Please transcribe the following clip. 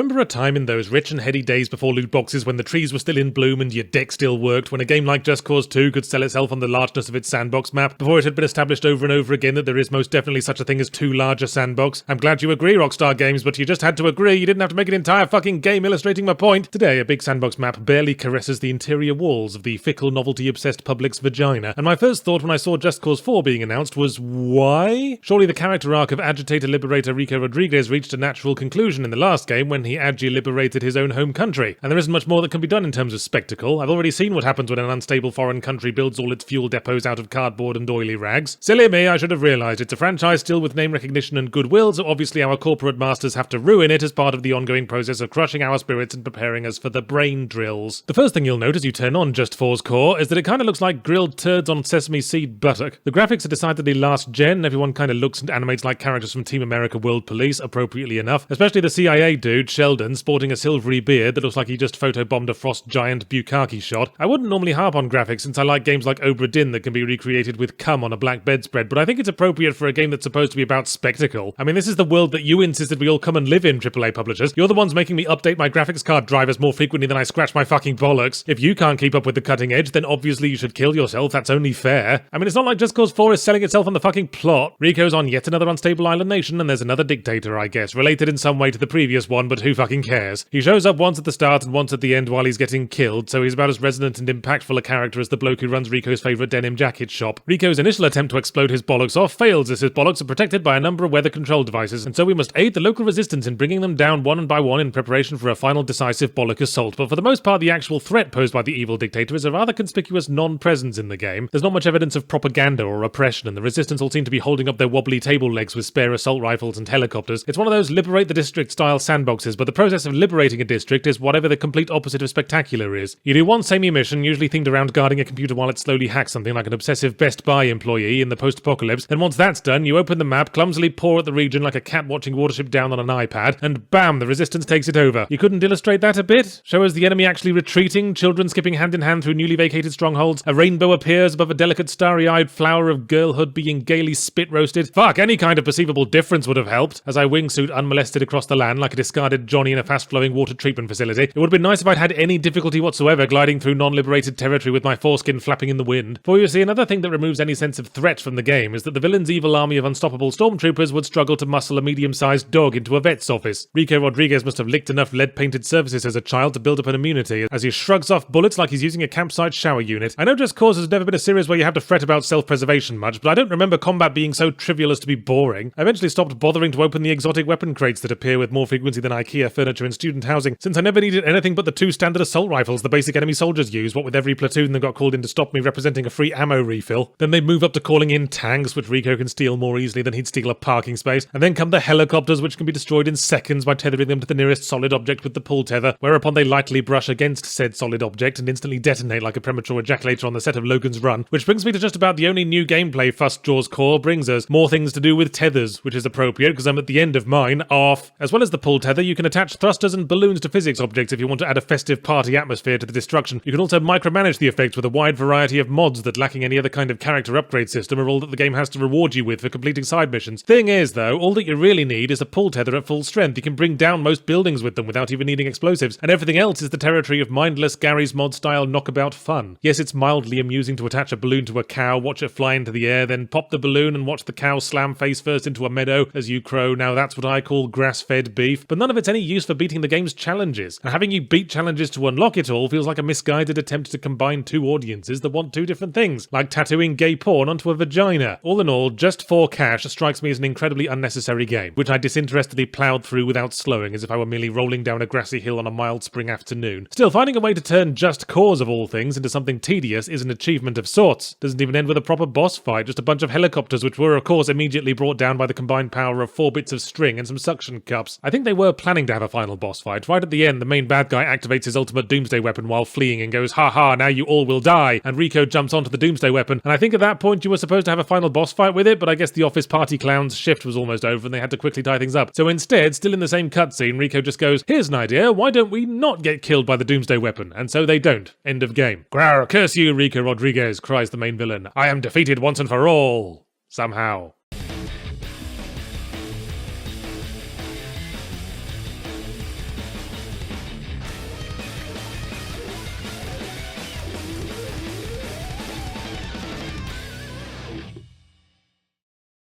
Remember a time in those rich and heady days before loot boxes when the trees were still in bloom and your deck still worked, when a game like Just Cause 2 could sell itself on the largeness of its sandbox map, before it had been established over and over again that there is most definitely such a thing as too large a sandbox? I'm glad you agree, Rockstar Games, but you just had to agree. You didn't have to make an entire fucking game illustrating my point. Today, a big sandbox map barely caresses the interior walls of the fickle, novelty-obsessed public's vagina, and my first thought when I saw Just Cause 4 being announced was, why? Surely the character arc of agitator-liberator Rico Rodriguez reached a natural conclusion in the last game when he agi-liberated his own home country, and there isn't much more that can be done in terms of spectacle. I've already seen what happens when an unstable foreign country builds all its fuel depots out of cardboard and oily rags. Silly me, I should have realised. It's a franchise still with name recognition and goodwill, so obviously our corporate masters have to ruin it as part of the ongoing process of crushing our spirits and preparing us for the brain drills. The first thing you'll note as you turn on Just Cause core is that it kinda looks like grilled turds on sesame seed buttock. The graphics are decidedly last gen, everyone kinda looks and animates like characters from Team America World Police, appropriately enough, especially the CIA dude, Sheldon, sporting a silvery beard that looks like he just photobombed a frost giant bukkake shot. I wouldn't normally harp on graphics since I like games like Obra Dinn that can be recreated with cum on a black bedspread, but I think it's appropriate for a game that's supposed to be about spectacle. I mean, this is the world that you insisted we all come and live in, AAA publishers. You're the ones making me update my graphics card drivers more frequently than I scratch my fucking bollocks. If you can't keep up with the cutting edge, then obviously you should kill yourself. That's only fair. I mean, it's not like Just Cause 4 is selling itself on the fucking plot. Rico's on yet another unstable island nation, and there's another dictator, I guess, related in some way to the previous one, but who fucking cares? He shows up once at the start and once at the end while he's getting killed, so he's about as resonant and impactful a character as the bloke who runs Rico's favourite denim jacket shop. Rico's initial attempt to explode his bollocks off fails as his bollocks are protected by a number of weather control devices, and so we must aid the local resistance in bringing them down one by one in preparation for a final decisive bollock assault. But for the most part, the actual threat posed by the evil dictator is a rather conspicuous non-presence in the game. There's not much evidence of propaganda or oppression, and the resistance all seem to be holding up their wobbly table legs with spare assault rifles and helicopters. It's one of those liberate the district style sandboxes, but the process of liberating a district is whatever the complete opposite of spectacular is. You do one samey mission, usually themed around guarding a computer while it slowly hacks something like an obsessive Best Buy employee in the post-apocalypse, then once that's done, you open the map, clumsily paw at the region like a cat watching Watership Down on an iPad, and bam, the resistance takes it over. You couldn't illustrate that a bit? Show us the enemy actually retreating, children skipping hand in hand through newly vacated strongholds, a rainbow appears above a delicate starry-eyed flower of girlhood being gaily spit-roasted. Fuck, any kind of perceivable difference would have helped, as I wingsuit unmolested across the land like a discarded Johnny in a fast-flowing water treatment facility. It would have been nice if I'd had any difficulty whatsoever gliding through non-liberated territory with my foreskin flapping in the wind. For you see, another thing that removes any sense of threat from the game is that the villain's evil army of unstoppable stormtroopers would struggle to muscle a medium-sized dog into a vet's office. Rico Rodriguez must have licked enough lead-painted surfaces as a child to build up an immunity, as he shrugs off bullets like he's using a campsite shower unit. I know Just Cause has never been a series where you have to fret about self-preservation much, but I don't remember combat being so trivial as to be boring. I eventually stopped bothering to open the exotic weapon crates that appear with more frequency than IKEA furniture in student housing, since I never needed anything but the two standard assault rifles the basic enemy soldiers use, what with every platoon that got called in to stop me representing a free ammo refill. Then they move up to calling in tanks, which Rico can steal more easily than he'd steal a parking space, and then come the helicopters, which can be destroyed in seconds by tethering them to the nearest solid object with the pull tether, whereupon they lightly brush against said solid object and instantly detonate like a premature ejaculator on the set of Logan's Run, which brings me to just about the only new gameplay fuss Jaws core brings us, more things to do with tethers, which is appropriate because I'm at the end of mine, off. As well as the pull tether, you can attach thrusters and balloons to physics objects if you want to add a festive party atmosphere to the destruction. You can also micromanage the effects with a wide variety of mods that, lacking any other kind of character upgrade system, are all that the game has to reward you with for completing side missions. Thing is, though, all that you really need is a pull tether at full strength. You can bring down most buildings with them without even needing explosives, and everything else is the territory of mindless Gary's Mod style knockabout fun. Yes, it's mildly amusing to attach a balloon to a cow, watch it fly into the air, then pop the balloon and watch the cow slam face first into a meadow as you crow. Now that's what I call grass-fed beef, but none of it's any use for beating the game's challenges. And having you beat challenges to unlock it all feels like a misguided attempt to combine two audiences that want two different things, like tattooing gay porn onto a vagina. All in all, Just for Cash strikes me as an incredibly unnecessary game, which I disinterestedly ploughed through without slowing, as if I were merely rolling down a grassy hill on a mild spring afternoon. Still, finding a way to turn Just Cause of all things into something tedious is an achievement of sorts. Doesn't even end with a proper boss fight, just a bunch of helicopters which were of course immediately brought down by the combined power of 4 bits of string and some suction cups. I think they were planning to have a final boss fight. Right at the end, the main bad guy activates his ultimate doomsday weapon while fleeing and goes, "Ha ha, now you all will die," and Rico jumps onto the doomsday weapon, and I think at that point you were supposed to have a final boss fight with it, but I guess the office party clown's shift was almost over and they had to quickly tie things up. So instead, still in the same cutscene, Rico just goes, "Here's an idea, why don't we not get killed by the doomsday weapon?" And so they don't. End of game. "Grawr, curse you, Rico Rodriguez," cries the main villain. "I am defeated once and for all. Somehow."